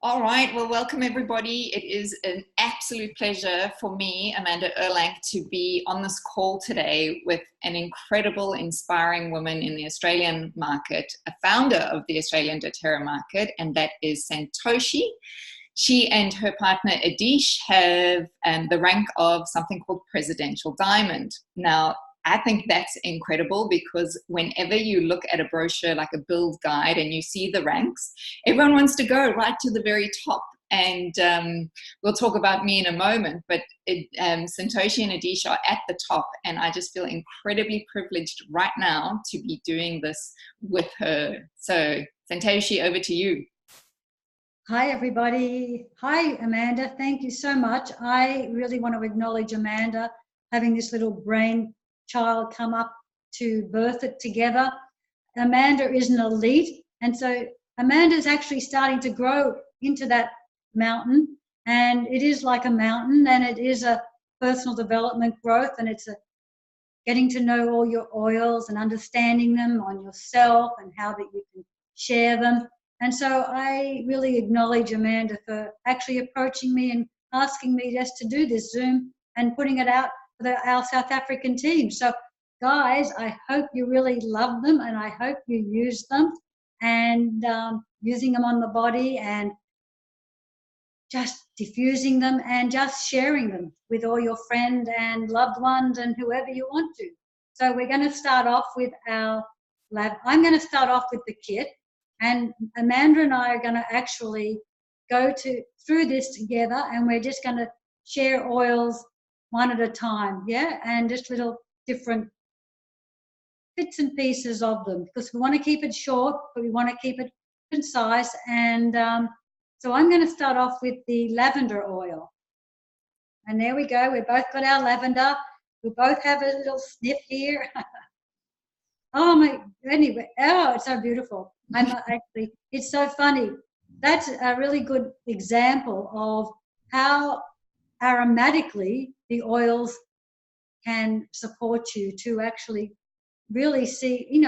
All right, well, welcome everybody. It is an absolute pleasure for me, Amanda Erlang, to be on this call today with an incredible, inspiring woman in the Australian market, a founder of the Australian doTERRA market, and that is Santoshi. She and her partner Adish have the rank of something called Presidential Diamond. Now, I think that's incredible because whenever you look at a brochure like a build guide and you see the ranks, everyone wants to go right to the very top. And we'll talk about me in a moment, but Santoshi and Adish are at the top, and I just feel incredibly privileged right now to be doing this with her. So, Santoshi, over to you. Hi, everybody. Hi, Amanda. Thank you so much. I really want to acknowledge Amanda having this little brain child come up to birth it together. Amanda is an elite, and so Amanda is actually starting to grow into that mountain, and it is like a mountain, and it is a personal development growth, and it's a getting to know all your oils and understanding them on yourself and how that you can share them. And so I really acknowledge Amanda for actually approaching me and asking me just to do this Zoom and putting it out for our South African team. So guys, I hope you really love them, and I hope you use them, and using them on the body and just diffusing them and just sharing them with all your friends and loved ones and whoever you want to. So we're going to start off with our lab. I'm going to start off with the kit, and Amanda and I are going to actually go through this together, and we're just going to share oils one at a time, yeah, and just little different bits and pieces of them, because we want to keep it short, but we want to keep it concise. And so I'm going to start off with the lavender oil. And there we go. We both got our lavender. We both have a little sniff here. Oh my, anyway, oh, it's so beautiful. Actually, it's so funny. That's a really good example of how aromatically the oils can support you to actually really see,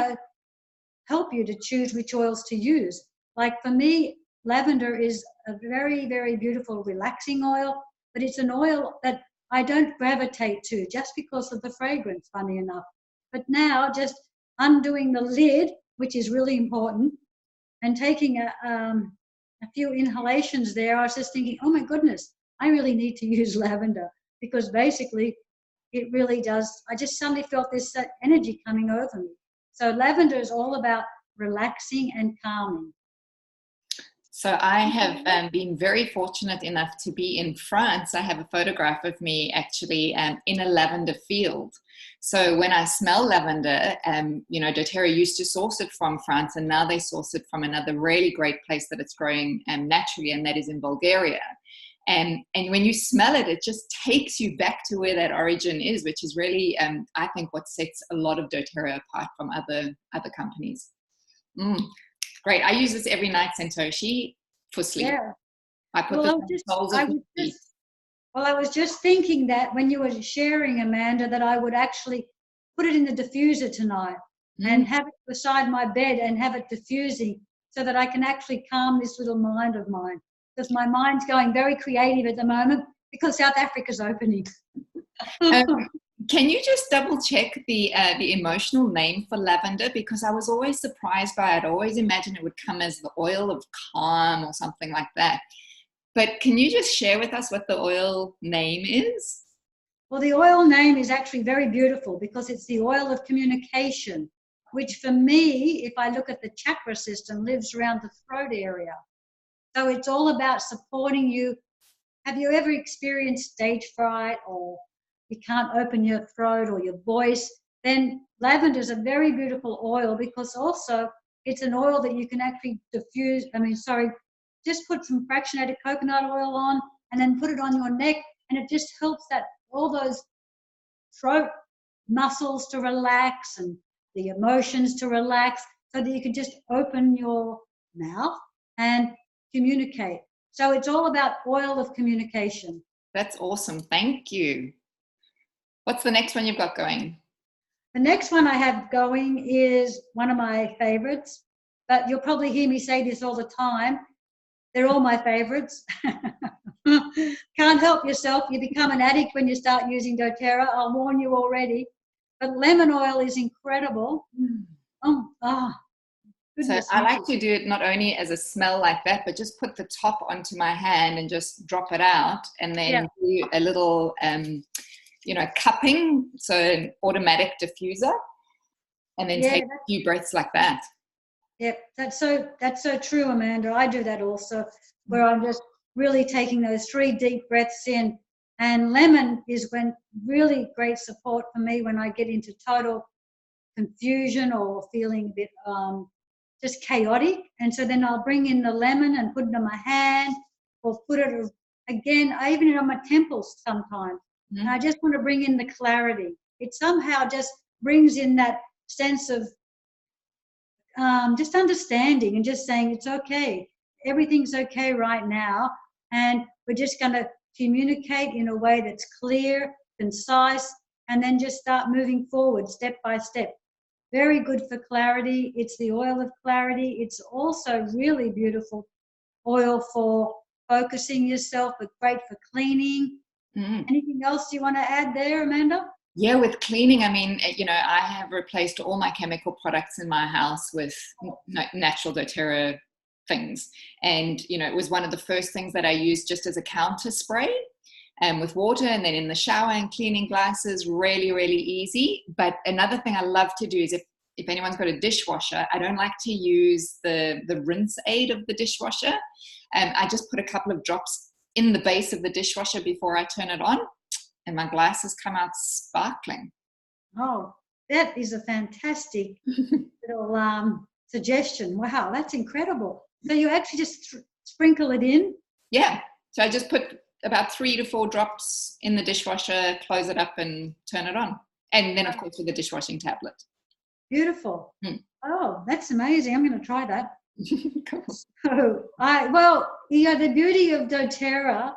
help you to choose which oils to use. Like for me, lavender is a very, very beautiful, relaxing oil, but it's an oil that I don't gravitate to just because of the fragrance, funny enough. But now just undoing the lid, which is really important, and taking a few inhalations there, I was just thinking, oh my goodness, I really need to use lavender, because basically it really does. I just suddenly felt this energy coming over me. So lavender is all about relaxing and calming. So I have been very fortunate enough to be in France. I have a photograph of me actually in a lavender field. So when I smell lavender, doTERRA used to source it from France, and now they source it from another really great place that it's growing naturally, and that is in Bulgaria. And when you smell it, it just takes you back to where that origin is, which is really, I think, what sets a lot of doTERRA apart from other companies. Great. I use this every night, Santoshi, for sleep. Yeah. I put this on the soles of my feet. Well, I was just thinking that when you were sharing, Amanda, that I would actually put it in the diffuser tonight and have it beside my bed and have it diffusing, so that I can actually calm this little mind of mine, because my mind's going very creative at the moment because South Africa's opening. Can you just double check the emotional name for lavender? Because I was always surprised by it. I always imagined it would come as the oil of calm or something like that. But can you just share with us what the oil name is? Well, the oil name is actually very beautiful because it's the oil of communication, which for me, if I look at the chakra system, lives around the throat area. So it's all about supporting you. Have you ever experienced stage fright, or you can't open your throat or your voice? Then lavender is a very beautiful oil, because also it's an oil that you can actually diffuse. Just put some fractionated coconut oil on and then put it on your neck, and it just helps that all those throat muscles to relax and the emotions to relax, so that you can just open your mouth and communicate. So it's all about oil of communication. That's awesome. Thank you. What's the next one you've got going? The next one I have going is one of my favorites, but you'll probably hear me say this all the time. They're all my favorites. Can't help yourself. You become an addict when you start using doTERRA. I'll warn you already. But lemon oil is incredible. So I like to do it not only as a smell like that, but just put the top onto my hand and just drop it out, and then do a little, cupping, so an automatic diffuser, and then take a few breaths like that. Yep, that's so true, Amanda. I do that also, where I'm just really taking those 3 deep breaths in. And lemon is when really great support for me when I get into total confusion or feeling a bit just chaotic. And so then I'll bring in the lemon and put it on my hand, or put it again, I even on my temples sometimes. And I just want to bring in the clarity. It somehow just brings in that sense of just understanding and just saying it's okay. Everything's okay right now. And we're just going to communicate in a way that's clear, concise, and then just start moving forward step by step. Very good for clarity. It's the oil of clarity. It's also really beautiful oil for focusing yourself, but great for cleaning. Anything else you want to add there, Amanda? Yeah, with cleaning, I mean, I have replaced all my chemical products in my house with natural doTERRA things. And, it was one of the first things that I used just as a counter spray, with water, and then in the shower and cleaning glasses, really, really easy. But another thing I love to do is if anyone's got a dishwasher, I don't like to use the rinse aid of the dishwasher. I just put a couple of drops in the base of the dishwasher before I turn it on, and my glasses come out sparkling. Oh, that is a fantastic little suggestion. Wow, that's incredible. So you actually just sprinkle it in? Yeah. So I just put about 3 to 4 drops in the dishwasher, close it up and turn it on. And then, of course, with the dishwashing tablet. Beautiful. Oh, that's amazing. I'm going to try that. Cool. So, the beauty of doTERRA,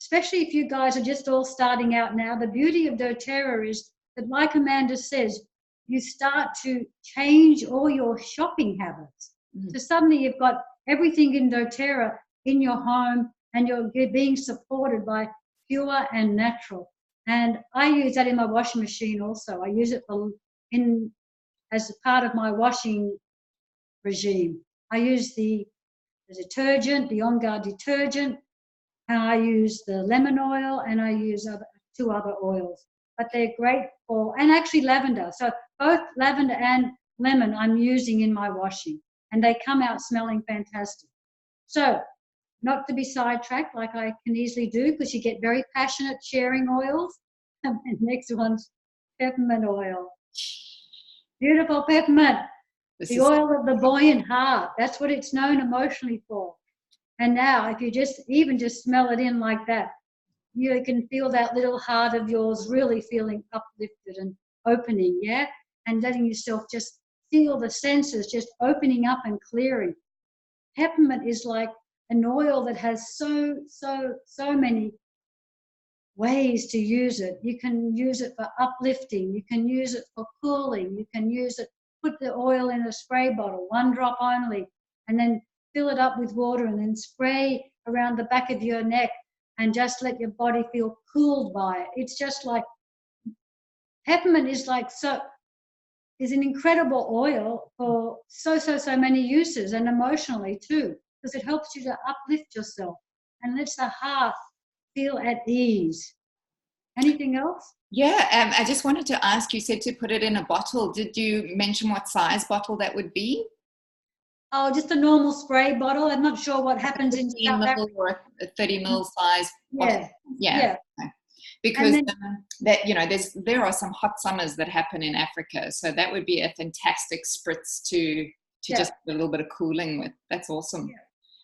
especially if you guys are just all starting out now, the beauty of doTERRA is that, like Amanda says, you start to change all your shopping habits. So suddenly you've got everything in doTERRA in your home, and you're being supported by pure and natural. And I use that in my washing machine also. I use it as a part of my washing regime. I use the detergent, the On Guard detergent, and I use the lemon oil, and I use 2 other oils. But they're great and actually lavender. So both lavender and lemon I'm using in my washing, and they come out smelling fantastic. So, not to be sidetracked like I can easily do, because you get very passionate sharing oils. And the next one's peppermint oil. Beautiful peppermint. The oil of the buoyant heart. That's what it's known emotionally for. And now, if you just smell it in like that, you can feel that little heart of yours really feeling uplifted and opening, yeah? And letting yourself just feel the senses just opening up and clearing. Peppermint is like an oil that has so many ways to use it. You can use it for uplifting. You can use it for cooling. You can use it, put the oil in a spray bottle, 1 drop only, and then fill it up with water and then spray around the back of your neck and just let your body feel cooled by it. It's just like, peppermint is an incredible oil for so many uses, and emotionally too, because it helps you to uplift yourself and lets the heart feel at ease. Anything else? Yeah, I just wanted to ask, you said to put it in a bottle. Did you mention what size bottle that would be? Oh, just a normal spray bottle. I'm not sure what happens in South Africa. Or a 30 ml size bottle. Yeah. Okay. Because there are some hot summers that happen in Africa, so that would be a fantastic spritz to just a little bit of cooling with. That's awesome. Yeah.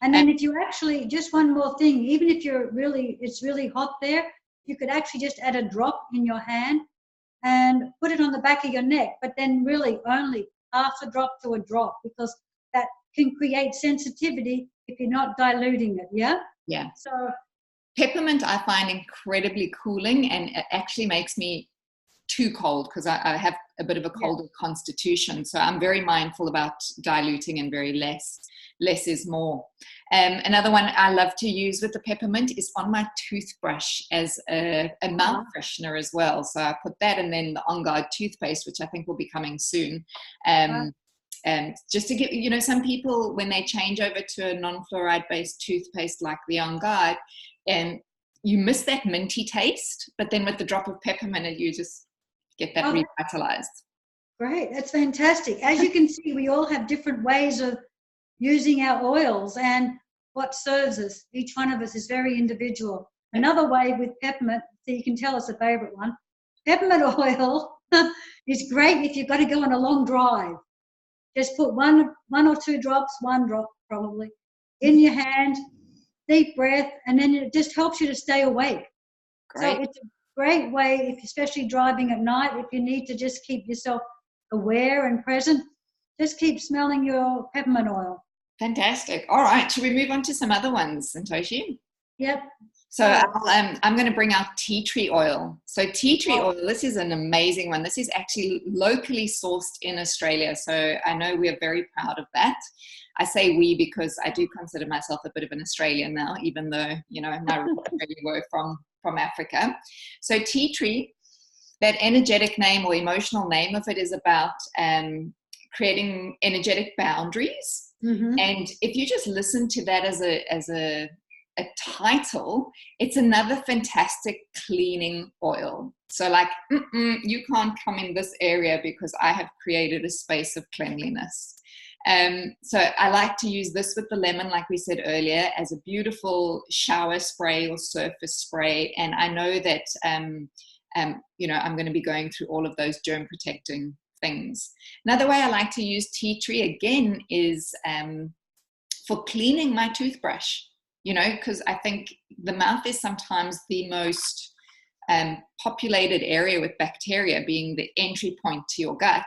And then if you actually, just one more thing, even if it's really hot there, you could actually just add a drop in your hand and put it on the back of your neck, but then really only half a drop to a drop, because that can create sensitivity if you're not diluting it, yeah? Yeah. So peppermint I find incredibly cooling, and it actually makes me too cold because I have a bit of a colder constitution. So I'm very mindful about diluting and very less is more. Another one I love to use with the peppermint is on my toothbrush as a mouth freshener as well. So I put that, and then the On Guard toothpaste, which I think will be coming soon. And just to give, some people, when they change over to a non-fluoride based toothpaste like the On Guard, and you miss that minty taste, but then with the drop of peppermint, you just get that revitalized. Great, that's fantastic. As you can see, we all have different ways of using our oils and what serves us. Each one of us is very individual. Another way with peppermint, so you can tell us a favorite one, peppermint oil is great if you've got to go on a long drive. Just put one or two drops, one drop probably, in your hand, deep breath, and then it just helps you to stay awake. Great. So it's a great way, especially driving at night, if you need to just keep yourself aware and present, just keep smelling your peppermint oil. Fantastic. All right, should we move on to some other ones, Santoshi? Yep. So I'm going to bring out tea tree oil. So tea tree oil, this is an amazing one. This is actually locally sourced in Australia. So I know we are very proud of that. I say we because I do consider myself a bit of an Australian now, even though, my roots really were from Africa. So tea tree, that energetic name or emotional name of it is about creating energetic boundaries. Mm-hmm. And if you just listen to that as a title, it's another fantastic cleaning oil. So like, you can't come in this area because I have created a space of cleanliness. So I like to use this with the lemon, like we said earlier, as a beautiful shower spray or surface spray. And I know that, I'm going to be going through all of those germ protecting things. Another way I like to use tea tree again is for cleaning my toothbrush, because I think the mouth is sometimes the most populated area with bacteria, being the entry point to your gut.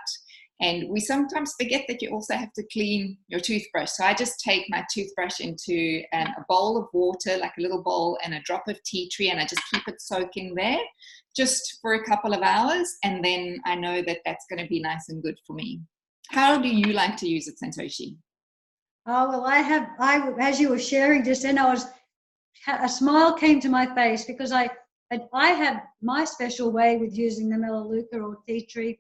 And we sometimes forget that you also have to clean your toothbrush. So I just take my toothbrush into a bowl of water, like a little bowl, and a drop of tea tree, and I just keep it soaking there just for a couple of hours. And then I know that that's going to be nice and good for me. How do you like to use it, Santoshi? Oh, well, as you were sharing just then, a smile came to my face because I have my special way with using the melaleuca or tea tree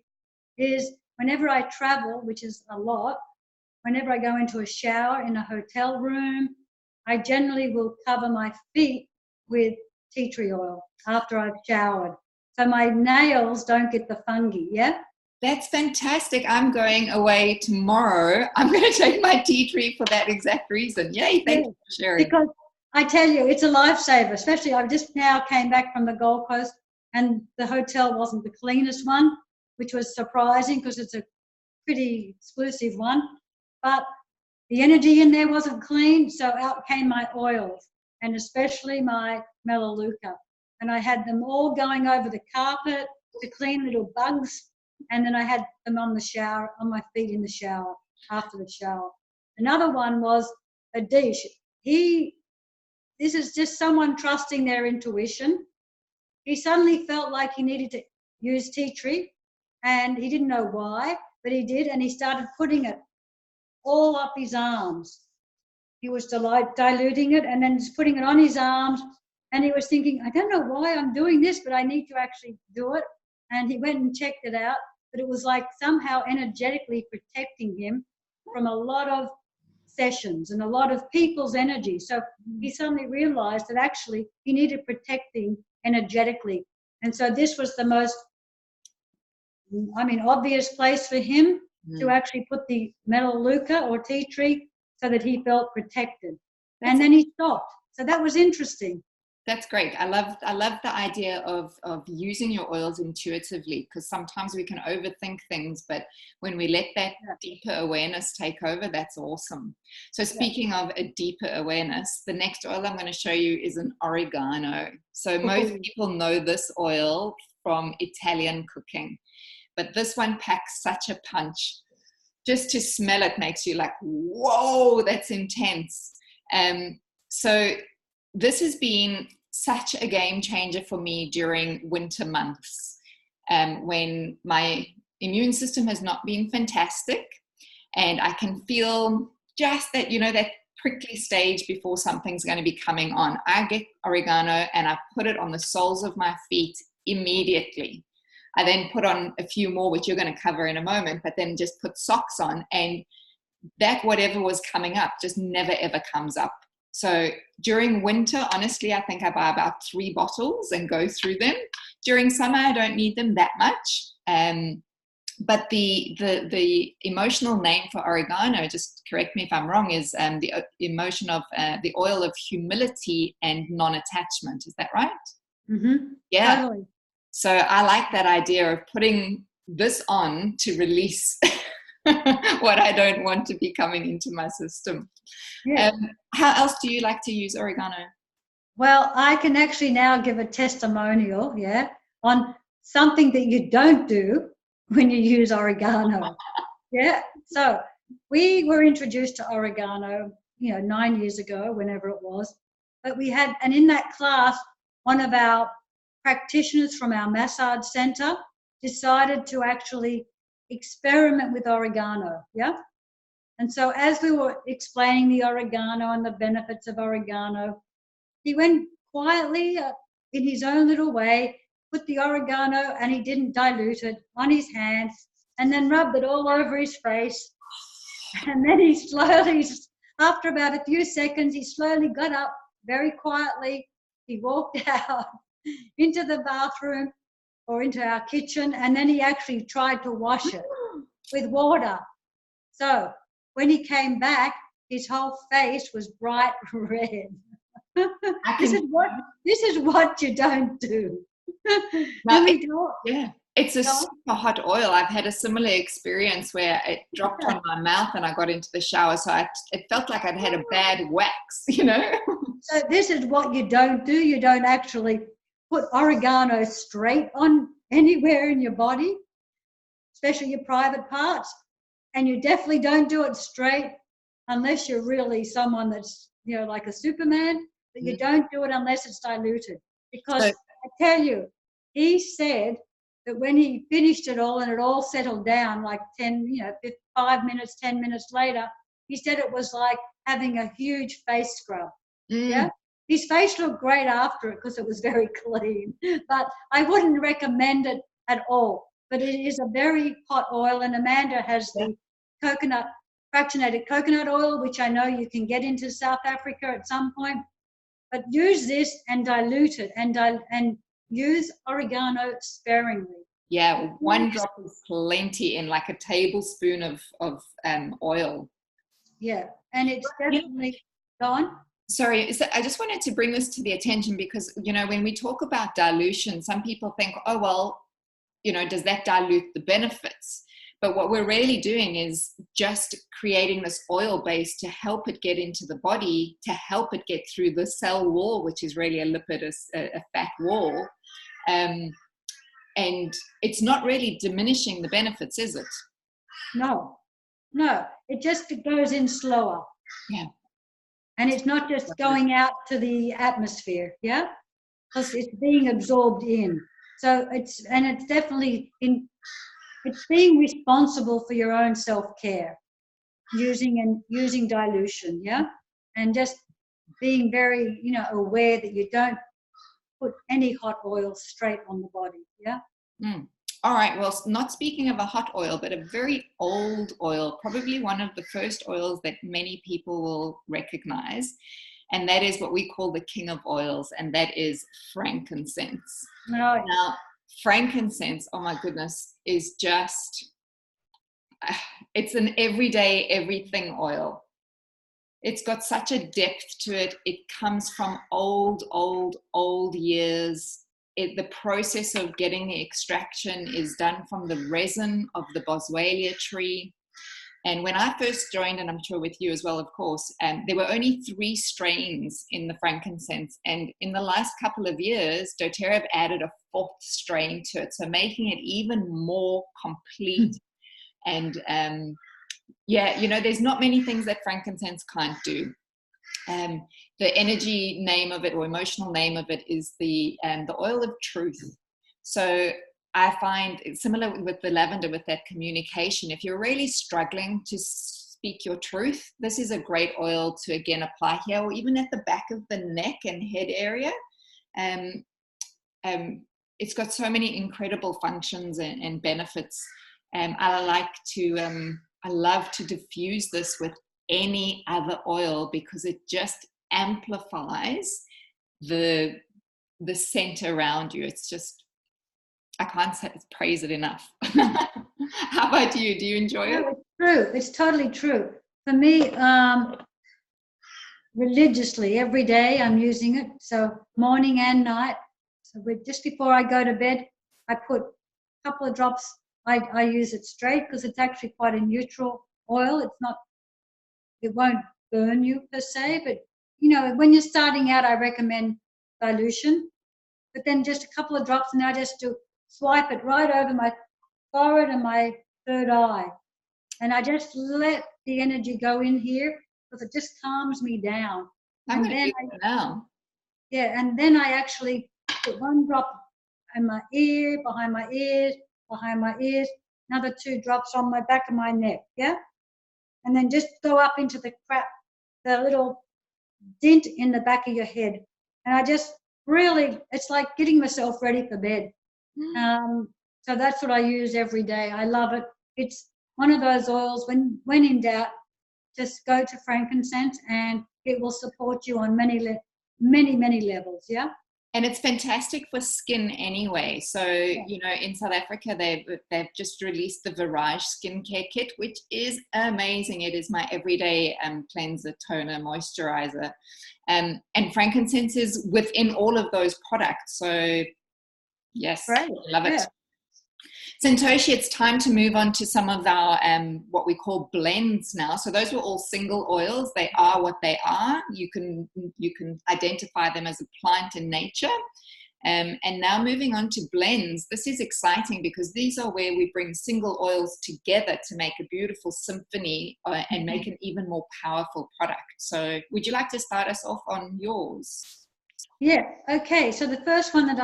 is whenever I travel, which is a lot, whenever I go into a shower in a hotel room, I generally will cover my feet with tea tree oil after I've showered. So my nails don't get the fungi, yeah? That's fantastic. I'm going away tomorrow. I'm going to take my tea tree for that exact reason. Yay, thank you for sharing. Because I tell you, it's a lifesaver, especially I just now came back from the Gold Coast and the hotel wasn't the cleanest one, which was surprising because it's a pretty exclusive one. But the energy in there wasn't clean, so out came my oils, and especially my melaleuca. And I had them all going over the carpet to clean little bugs, and then I had them on my feet in the shower, after the shower. Another one was a dish. This is just someone trusting their intuition. He suddenly felt like he needed to use tea tree, and he didn't know why, but he did, and he started putting it all up his arms. He was diluting it and then just putting it on his arms, and he was thinking, I don't know why I'm doing this, but I need to actually do it. And he went and checked it out, but it was like somehow energetically protecting him from a lot of sessions and a lot of people's energy. So he suddenly realized that actually he needed protecting energetically. And so this was the most, obvious place for him to actually put the melaleuca or tea tree so that he felt protected. And then he stopped. So that was interesting. That's great. I love the idea of using your oils intuitively, because sometimes we can overthink things, but when we let that deeper awareness take over, that's awesome. So speaking of a deeper awareness, the next oil I'm going to show you is an oregano. So most people know this oil from Italian cooking, but this one packs such a punch. Just to smell it makes you like, whoa, that's intense. So this has been such a game changer for me during winter months, when my immune system has not been fantastic, and I can feel just that, prickly stage before something's going to be coming on, I get oregano and I put it on the soles of my feet immediately. I then put on a few more, which you're going to cover in a moment, but then just put socks on, and that whatever was coming up just never ever comes up. So during winter, honestly, I think I buy about 3 bottles and go through them. During summer, I don't need them that much. But the emotional name for oregano, just correct me if I'm wrong, is the emotion of the oil of humility and non-attachment. Is that right? Mm-hmm. Yeah. Totally. So I like that idea of putting this on to release what I don't want to be coming into my system. Yeah. How else do you like to use oregano? Well, I can actually now give a testimonial, yeah, on something that you don't do when you use oregano. Yeah. So we were introduced to oregano, 9 years ago, whenever it was. But and in that class, one of our practitioners from our massage center decided to actually experiment with oregano. Yeah. And so as we were explaining the oregano and the benefits of oregano, he went quietly in his own little way, put the oregano, and he didn't dilute it, on his hands, and then rubbed it all over his face. And then he slowly, after about a few seconds, he slowly got up very quietly. He walked out into the bathroom or into our kitchen, and then he actually tried to wash it with water. So when he came back, his whole face was bright red. This is what you don't do. Now, yeah, it's a super hot oil. I've had a similar experience where it dropped on my mouth and I got into the shower, so it felt like I'd had a bad wax, So this is what you don't do. You don't actually put oregano straight on anywhere in your body, especially your private parts, and you definitely don't do it straight unless you're really someone that's like a Superman. But you don't do it unless it's diluted, because I tell you, he said that when he finished it all and it all settled down, like 5 minutes, 10 minutes later, he said it was like having a huge face scrub. Yeah, his face looked great after it because it was very clean, but I wouldn't recommend it at all. But it is a very hot oil, and Amanda has the fractionated coconut oil, which I know you can get into South Africa at some point. But use this and dilute it, and use oregano sparingly. Yeah, 1 drop is plenty in like a tablespoon of oil. Yeah, and it's definitely gone. Sorry, I just wanted to bring this to the attention because, when we talk about dilution, some people think, oh, well, does that dilute the benefits? But what we're really doing is just creating this oil base to help it get into the body, to help it get through the cell wall, which is really a lipid, a fat wall. And it's not really diminishing the benefits, is it? No, it just goes in slower. Yeah. And it's not just going out to the atmosphere, yeah? Because it's being absorbed in. So it's definitely it's being responsible for your own self-care, using dilution, yeah? And just being very, aware that you don't put any hot oil straight on the body, yeah? All right, well, not speaking of a hot oil, but a very old oil, probably one of the first oils that many people will recognize, and that is what we call the king of oils, and that is frankincense. No. Now, frankincense, oh my goodness, is just, it's an everyday, everything oil. It's got such a depth to it. It comes from old years. The process of getting the extraction is done from the resin of the boswellia tree. And when I first joined, and I'm sure with you as well, of course, there were only 3 strains in the frankincense. And in the last couple of years, doTERRA have added a 4th strain to it, so making it even more complete. And there's not many things that frankincense can't do. The energy name of it, or emotional name of it, is the oil of truth. So I find it's similar with the lavender, with that communication. If you're really struggling to speak your truth. This is a great oil to again apply here, or even at the back of the neck and head area. Um, it's got so many incredible functions and benefits. I love to diffuse this with any other oil because it just amplifies the scent around you. It's just, I can't praise it enough. How about you? Do you enjoy it? It's true. It's totally true. For me, religiously, every day I'm using it. So morning and night. So just before I go to bed, I put a couple of drops. I use it straight because it's actually quite a neutral oil. It won't burn you per se, but when you're starting out, I recommend dilution. But then just a couple of drops, and I just swipe it right over my forehead and my third eye. And I just let the energy go in here because it just calms me down. I'm going to do that now. Yeah, and then I actually put one drop in my ear, behind my ears, another 2 drops on my back of my neck, yeah? And then just go up into the little dent in the back of your head. And I just really, it's like getting myself ready for bed. So that's what I use every day. I love it. It's one of those oils, when in doubt, just go to frankincense and it will support you on many levels, yeah? And it's fantastic for skin anyway. So, in South Africa, they've just released the Virage skincare kit, which is amazing. It is my everyday cleanser, toner, moisturizer. And frankincense is within all of those products. So, yes, right. Love it. Yeah. Santoshi, it's time to move on to some of our what we call blends now. So those were all single oils. They are what they are. You can identify them as a plant in nature. And now moving on to blends. This is exciting because these are where we bring single oils together to make a beautiful symphony and make an even more powerful product. So would you like to start us off on yours? Yeah, okay. So the first one that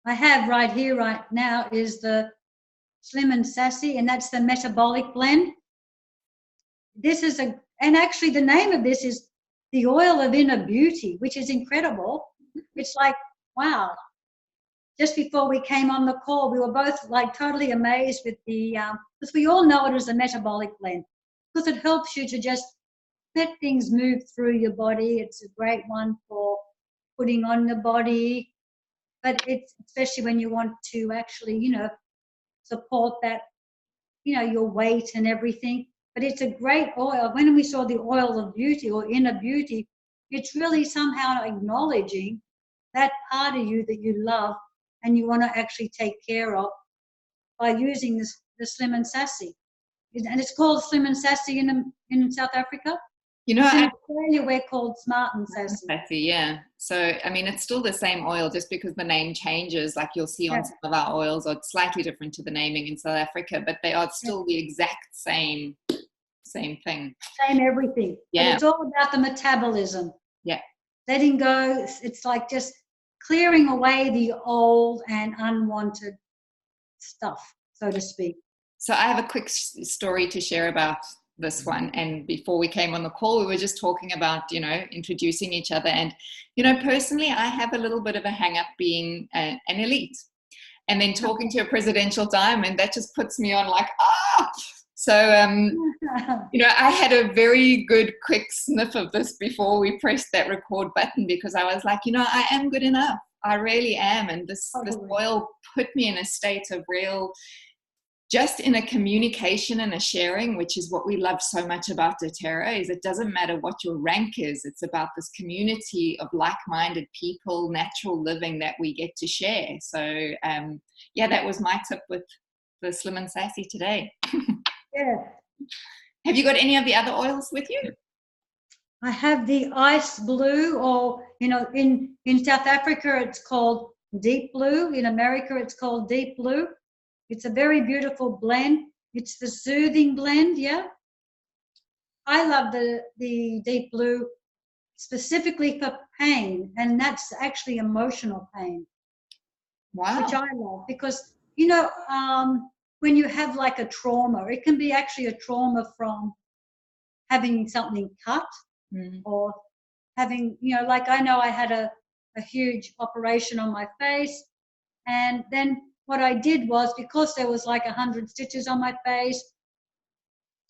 I have right here, right now, is the Slim and Sassy, and that's the metabolic blend. This is and actually the name of this is the oil of inner beauty, which is incredible. It's like, wow. Just before we came on the call, we were both like totally amazed with because we all know it as a metabolic blend, because it helps you to just let things move through your body. It's a great one for putting on the body. But it's especially when you want to actually, support that, your weight and everything. But it's a great oil. When we saw the oil of beauty or inner beauty, it's really somehow acknowledging that part of you that you love and you want to actually take care of by using the Slim and Sassy. And it's called Slim and Sassy in South Africa. In Australia, we're called Smart and Sassy. Sassy, yeah. So, I mean, it's still the same oil, just because the name changes. Like you'll see on some of our oils are slightly different to the naming in South Africa, but they are still the exact same thing. Same everything. Yeah. But it's all about the metabolism. Yeah. Letting go. It's like just clearing away the old and unwanted stuff, so to speak. So I have a quick story to share about this one. And before we came on the call, we were just talking about, introducing each other. And, personally, I have a little bit of a hang up being an elite. And then talking to a presidential diamond, that just puts me on like, So, I had a very good quick sniff of this before we pressed that record button, because I was like, I am good enough. I really am. And this oil put me in a state of real, just in a communication and a sharing, which is what we love so much about doTERRA, is it doesn't matter what your rank is. It's about this community of like-minded people, natural living that we get to share. So, that was my tip with the Slim and Sassy today. Yeah. Have you got any of the other oils with you? I have the ice blue, or, in South Africa, it's called deep blue. In America, it's called deep blue. It's a very beautiful blend. It's the soothing blend, yeah. I love the deep blue specifically for pain, and that's actually emotional pain. Wow. Which I love because, when you have like a trauma, it can be actually a trauma from having something cut or having, like I know I had a huge operation on my face. And then what I did was, because there was like 100 stitches on my face,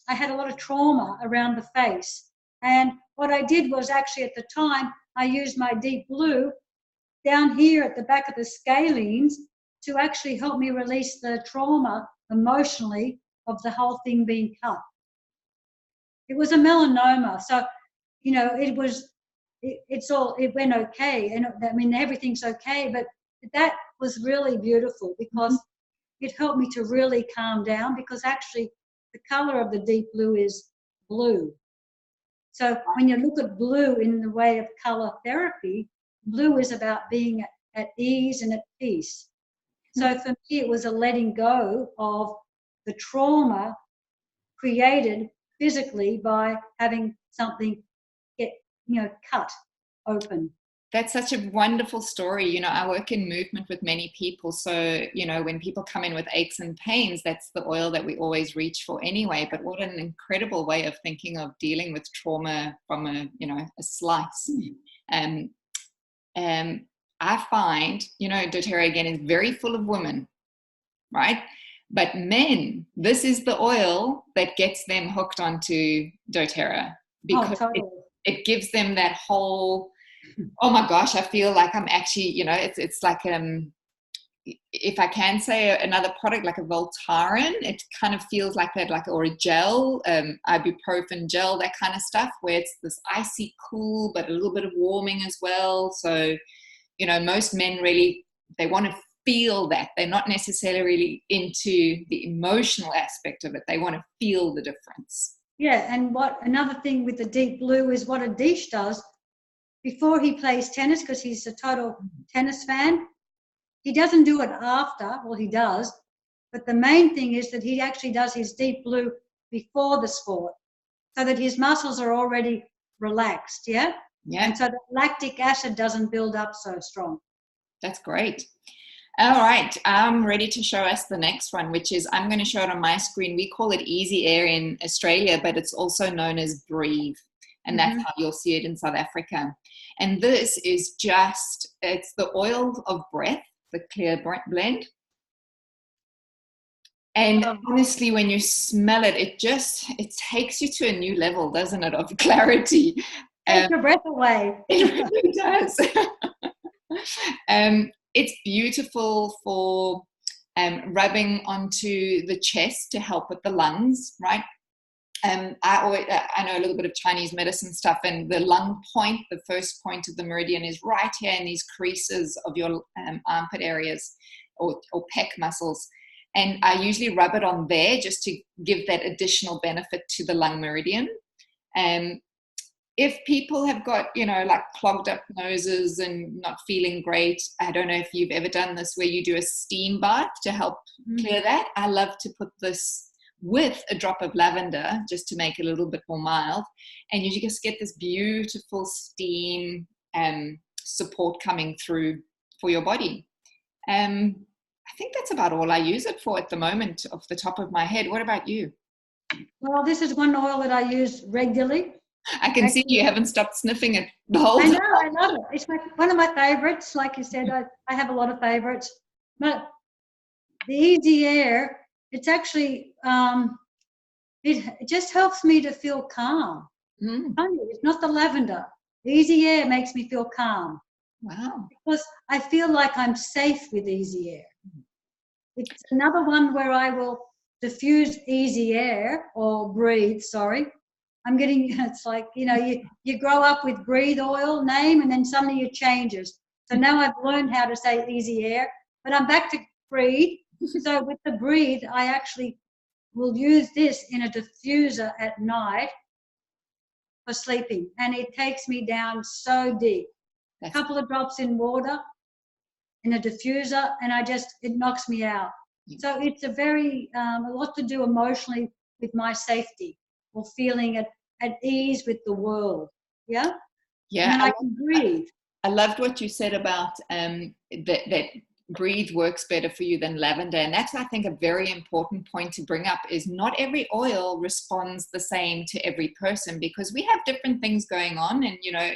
I had a lot of trauma around the face. And what I did was, actually at the time, I used my deep blue down here at the back of the scalenes to actually help me release the trauma emotionally of the whole thing being cut. It was a melanoma, so it went okay, and I mean everything's okay, but that was really beautiful because it helped me to really calm down, because actually the color of the deep blue is blue. So when you look at blue in the way of color therapy, blue is about being at ease and at peace. So for me, it was a letting go of the trauma created physically by having something get, cut open. That's such a wonderful story. I work in movement with many people. So, when people come in with aches and pains, that's the oil that we always reach for anyway. But what an incredible way of thinking of dealing with trauma from a slice. I find, doTERRA again is very full of women, right? But men, this is the oil that gets them hooked onto doTERRA, because totally. it gives them that whole, oh my gosh, I feel like I'm actually, it's like, if I can say another product, like a Voltaren, it kind of feels like that, or a gel, ibuprofen gel, that kind of stuff, where it's this icy cool, but a little bit of warming as well. So, most men really, they want to feel that. They're not necessarily really into the emotional aspect of it. They want to feel the difference. Yeah, and another thing with the deep blue is what Adish does before he plays tennis, because he's a total tennis fan. He doesn't do it after, well, he does, but the main thing is that he actually does his deep blue before the sport, so that his muscles are already relaxed, yeah? Yeah. And so the lactic acid doesn't build up so strong. That's great. All right, I'm ready to show us the next one, which is, I'm going to show it on my screen. We call it Easy Air in Australia, but it's also known as Breathe. And that's how you'll see it in South Africa. And this is it's the oil of breath, the clear blend. And honestly, when you smell it, it takes you to a new level, doesn't it, of clarity. Take your breath away. It really does. It's beautiful for rubbing onto the chest to help with the lungs, right? I know a little bit of Chinese medicine stuff, and the lung point, the first point of the meridian, is right here in these creases of your armpit areas or pec muscles. And I usually rub it on there just to give that additional benefit to the lung meridian. If people have got, like clogged up noses and not feeling great, I don't know if you've ever done this where you do a steam bath to help clear that. I love to put this with a drop of lavender just to make it a little bit more mild. And you just get this beautiful steam support coming through for your body. I think that's about all I use it for at the moment, off the top of my head. What about you? Well, this is one oil that I use regularly. I can see you haven't stopped sniffing it the whole time. I love it. It's one of my favorites. Like you said, I have a lot of favorites. But the Easy Air, it's actually, it just helps me to feel calm. It's not the lavender. The Easy Air makes me feel calm. Wow. Because I feel like I'm safe with Easy Air. It's another one where I will diffuse Easy Air, or Breathe, sorry. It's like, you grow up with Breathe oil name, and then suddenly it changes. So now I've learned how to say Easy Air, but I'm back to Breathe. So with the Breathe, I actually will use this in a diffuser at night for sleeping, and it takes me down so deep. A couple of drops in water in a diffuser, and it knocks me out. So it's a lot to do emotionally with my safety, or feeling at ease with the world. Yeah? Yeah. And I can breathe. I loved what you said about that breathe works better for you than lavender. And that's, I think, a very important point to bring up, is not every oil responds the same to every person, because we have different things going on, and, you know,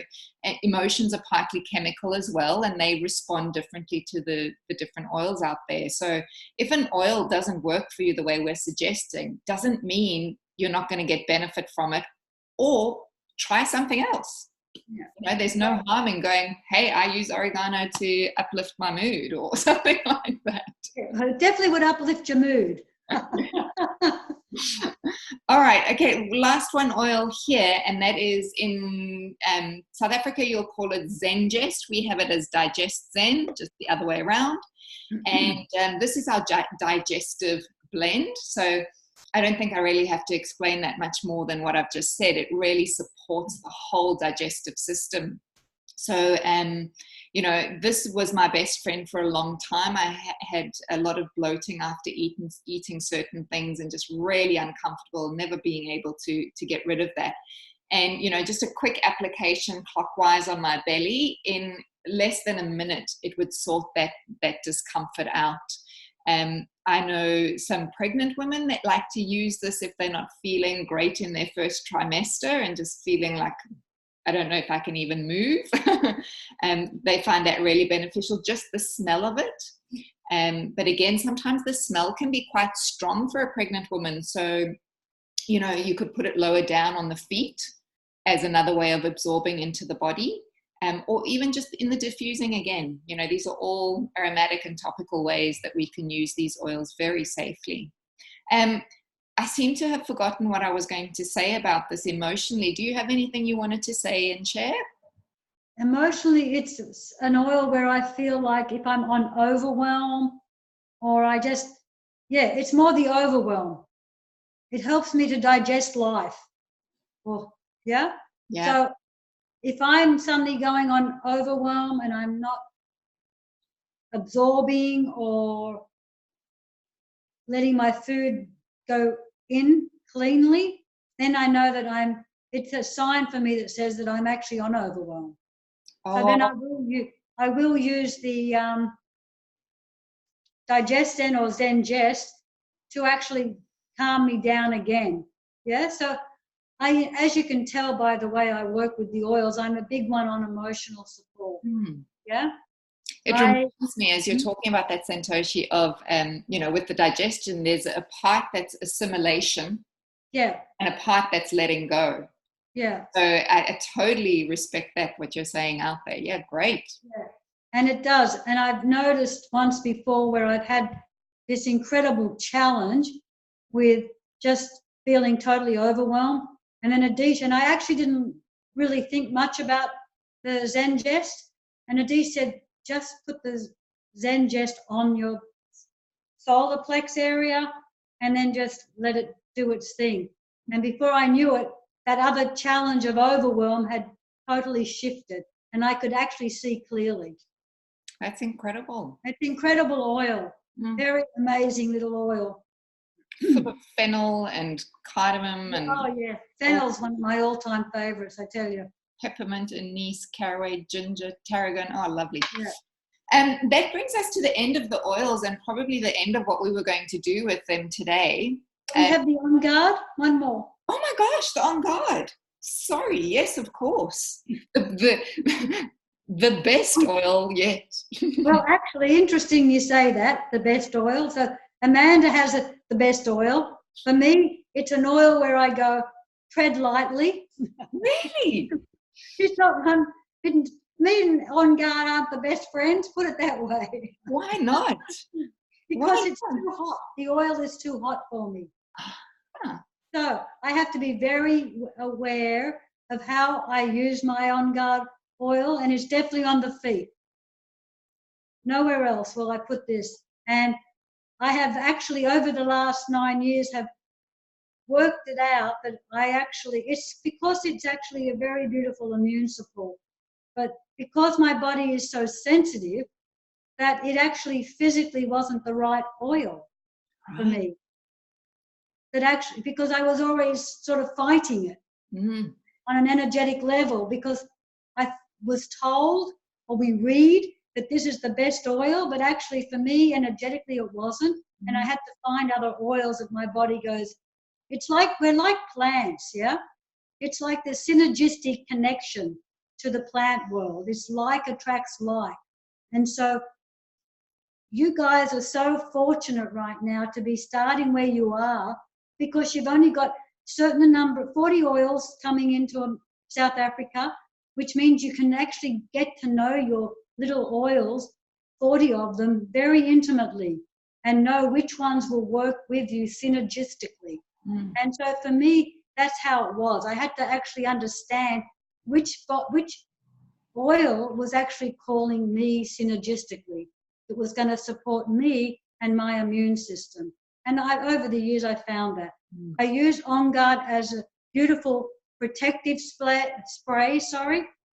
emotions are partly chemical as well, and they respond differently to the different oils out there. So if an oil doesn't work for you the way we're suggesting, doesn't mean you're not going to get benefit from it, or try something else. Yeah. You know, there's no harm in going, hey, I use oregano to uplift my mood, or something like that. Yeah, it definitely would uplift your mood. All right, okay, last one oil here, and that is in South Africa, you'll call it Zengest. We have it as Digest Zen, just the other way around. And this is our digestive blend. So I don't think I really have to explain that much more than what I've just said. It really supports the whole digestive system. So, you know, this was my best friend for a long time. I had a lot of bloating after eating certain things, and just really uncomfortable, never being able to get rid of that. And, you know, just a quick application clockwise on my belly, in less than a minute, it would sort that discomfort out. I know some pregnant women that like to use this if they're not feeling great in their first trimester and just feeling like, I don't know if I can even move. They find that really beneficial, just the smell of it. But again, sometimes the smell can be quite strong for a pregnant woman. So, you know, you could put it lower down on the feet as another way of absorbing into the body. Or even just in the diffusing again. You know, these are all aromatic and topical ways that we can use these oils very safely. I seem to have forgotten what I was going to say about this emotionally. Do you have anything you wanted to say and share? Emotionally, it's an oil where I feel like if I'm on overwhelm, or I just, it's more the overwhelm. It helps me to digest life. Well, yeah. So if I'm suddenly going on overwhelm and I'm not absorbing or letting my food go in cleanly, then I know that it's a sign for me that says that I'm actually on overwhelm. So then I will use the Digest Zen or Zengest to actually calm me down again. Yeah, so as you can tell by the way I work with the oils, I'm a big one on emotional support. Yeah. It reminds me, as you're talking about that, Santoshi, of, you know, with the digestion, there's a part that's assimilation. Yeah. And a part that's letting go. Yeah. So I totally respect that, what you're saying out there. Yeah, great. Yeah. And it does. And I've noticed once before where I've had this incredible challenge with just feeling totally overwhelmed. And then and I actually didn't really think much about the Zengest. And Adi said, just put the Zengest on your solar plex area and then just let it do its thing. And before I knew it, that other challenge of overwhelm had totally shifted, and I could actually see clearly. That's incredible. It's incredible oil. Very amazing little oil. Full of fennel and cardamom. And oh, yeah. Fennel's one of my all-time favorites, I tell you. Peppermint, anise, caraway, ginger, tarragon. Oh, lovely. Yeah. And that brings us to the end of the oils, and probably the end of what we were going to do with them today. We have the On Guard. One more. Oh my gosh, the On Guard. Sorry, yes, of course. The best oil yet. Well, actually, interesting you say that, the best oil. So Amanda has the best oil. For me, it's an oil where I go, tread lightly. Really? She's not, me and On Guard aren't the best friends, put it that way. Why not? Because it's too hot. The oil is too hot for me. So I have to be very aware of how I use my On Guard oil, and it's definitely on the feet. Nowhere else will I put this. And I have actually, over the last 9 years, have worked it out that it's because it's actually a very beautiful immune support. But because my body is so sensitive, that it actually physically wasn't the right oil for me. That actually, because I was always sort of fighting it on an energetic level, because I was told, or we read, that this is the best oil, but actually for me, energetically, it wasn't. And I had to find other oils that my body goes, it's like, we're like plants, yeah? It's like the synergistic connection to the plant world. It's like attracts like. And so you guys are so fortunate right now to be starting where you are, because you've only got certain number, 40 oils coming into South Africa, which means you can actually get to know your little oils, 40 of them, very intimately, and know which ones will work with you synergistically. And so for me, that's how it was. I had to actually understand which oil was actually calling me synergistically. It was going to support me and my immune system. And over the years, I found that. I use On Guard as a beautiful protective spray,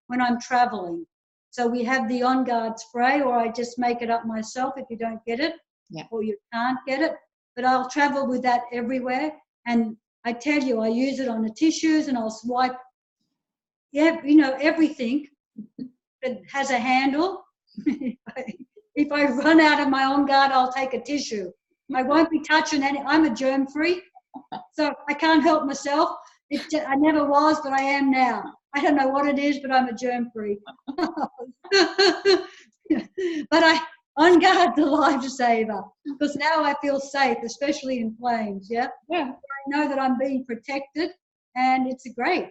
when I'm traveling. So we have the On Guard spray, or I just make it up myself if you don't get it, or you can't get it. But I'll travel with that everywhere. And I tell you, I use it on the tissues, and I'll swipe, everything that has a handle. If I run out of my On Guard, I'll take a tissue. I won't be touching any. I'm a germ free, so I can't help myself. I never was, but I am now. I don't know what it is, but I'm a germ free. But On Guard's a lifesaver, because now I feel safe, especially in planes. Yeah. I know that I'm being protected, and it's great.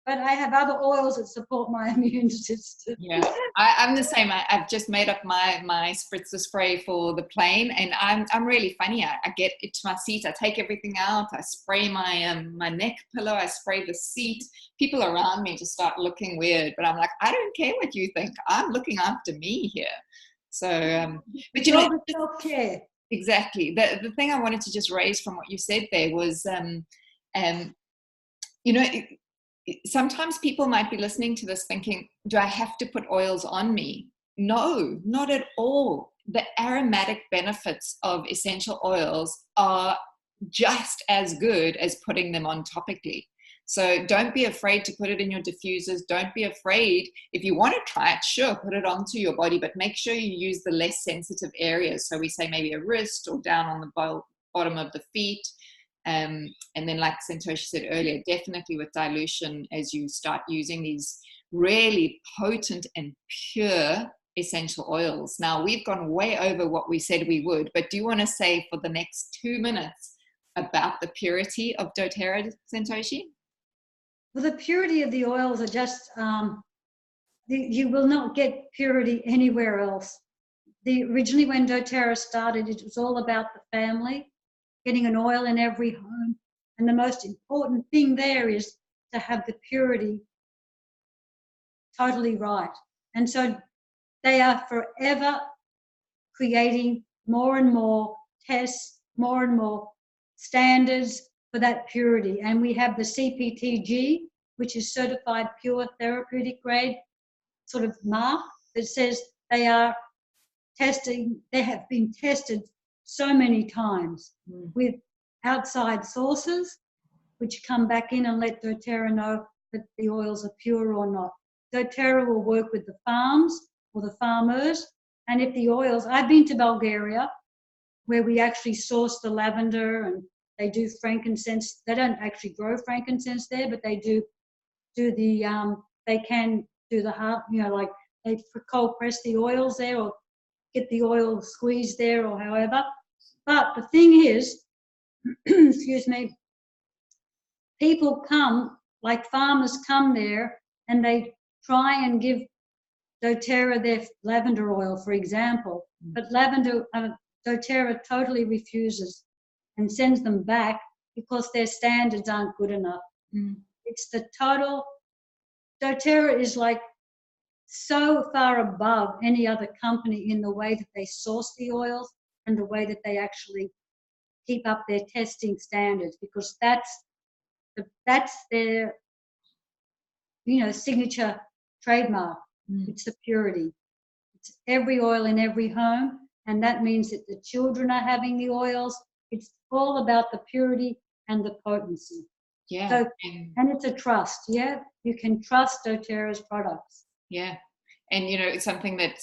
But I have other oils that support my immune system. Yeah, I'm the same. I've just made up my spritzer spray for the plane, and I'm really funny. I get it to my seat, I take everything out, I spray my my neck pillow, I spray the seat. People around me just start looking weird, but I'm like, I don't care what you think. I'm looking after me here. So, but self-care. Exactly. The thing I wanted to just raise from what you said there was, sometimes people might be listening to this thinking, do I have to put oils on me? No, not at all. The aromatic benefits of essential oils are just as good as putting them on topically. So don't be afraid to put it in your diffusers. Don't be afraid. If you want to try it, sure, put it onto your body, but make sure you use the less sensitive areas. So we say maybe a wrist or down on the bottom of the feet. And then, like Santoshi said earlier, definitely with dilution as you start using these really potent and pure essential oils. Now, we've gone way over what we said we would, but do you want to say for the next 2 minutes about the purity of doTERRA, Santoshi? Well, the purity of the oils are just, you will not get purity anywhere else. Originally when doTERRA started, it was all about the family, getting an oil in every home. And the most important thing there is to have the purity totally right. And so they are forever creating more and more tests, more and more standards for that purity. And we have the CPTG, which is certified pure therapeutic grade sort of mark that says they have been tested so many times with outside sources, which come back in and let doTERRA know that the oils are pure or not. doTERRA will work with the farms or the farmers, and if the oils, I've been to Bulgaria, where we actually source the lavender, and they do frankincense. They don't actually grow frankincense there, but they do they can do the heart, like they cold press the oils there or get the oil squeezed there or however. But the thing is, excuse me, people come, like farmers come there and they try and give doTERRA their lavender oil, for example, but doTERRA totally refuses and sends them back because their standards aren't good enough. It's the total, doTERRA is like so far above any other company in the way that they source the oils and the way that they actually keep up their testing standards, because that's their signature trademark. It's the purity. It's every oil in every home, and that means that the children are having the oils. It's all about the purity and the potency. So, and it's a trust. You can trust doTERRA's products. Yeah. And, you know, it's something that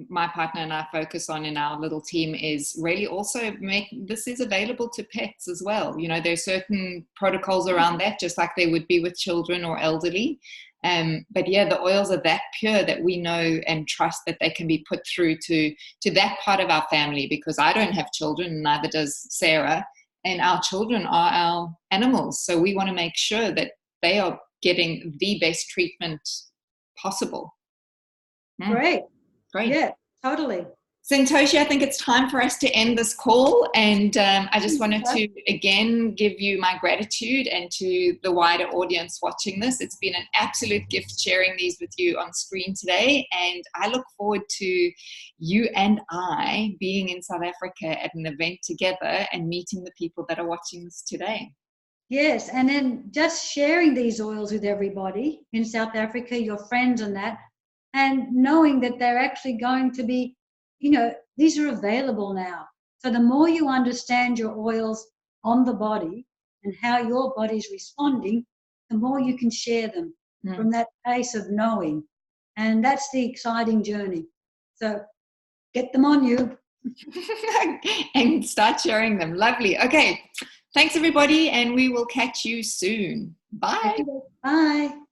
my partner and I focus on in our little team is really also make this is available to pets as well. You know, there's certain protocols around that, just like they would be with children or elderly. But yeah, the oils are that pure that we know and trust that they can be put through to that part of our family, because I don't have children, and neither does Sarah. And our children are our animals. So we want to make sure that they are getting the best treatment possible. Great. Great. Yeah, totally. Santoshi, I think it's time for us to end this call. And I just wanted to, again, give you my gratitude, and to the wider audience watching this. It's been an absolute gift sharing these with you on screen today. And I look forward to you and I being in South Africa at an event together and meeting the people that are watching this today. Yes, and then just sharing these oils with everybody in South Africa, your friends and that, and knowing that they're actually going to be, you know, these are available now. So the more you understand your oils on the body and how your body's responding, the more you can share them from that place of knowing. And that's the exciting journey. So get them on you. And start sharing them. Lovely. Okay. Thanks, everybody, and we will catch you soon. Bye. Bye.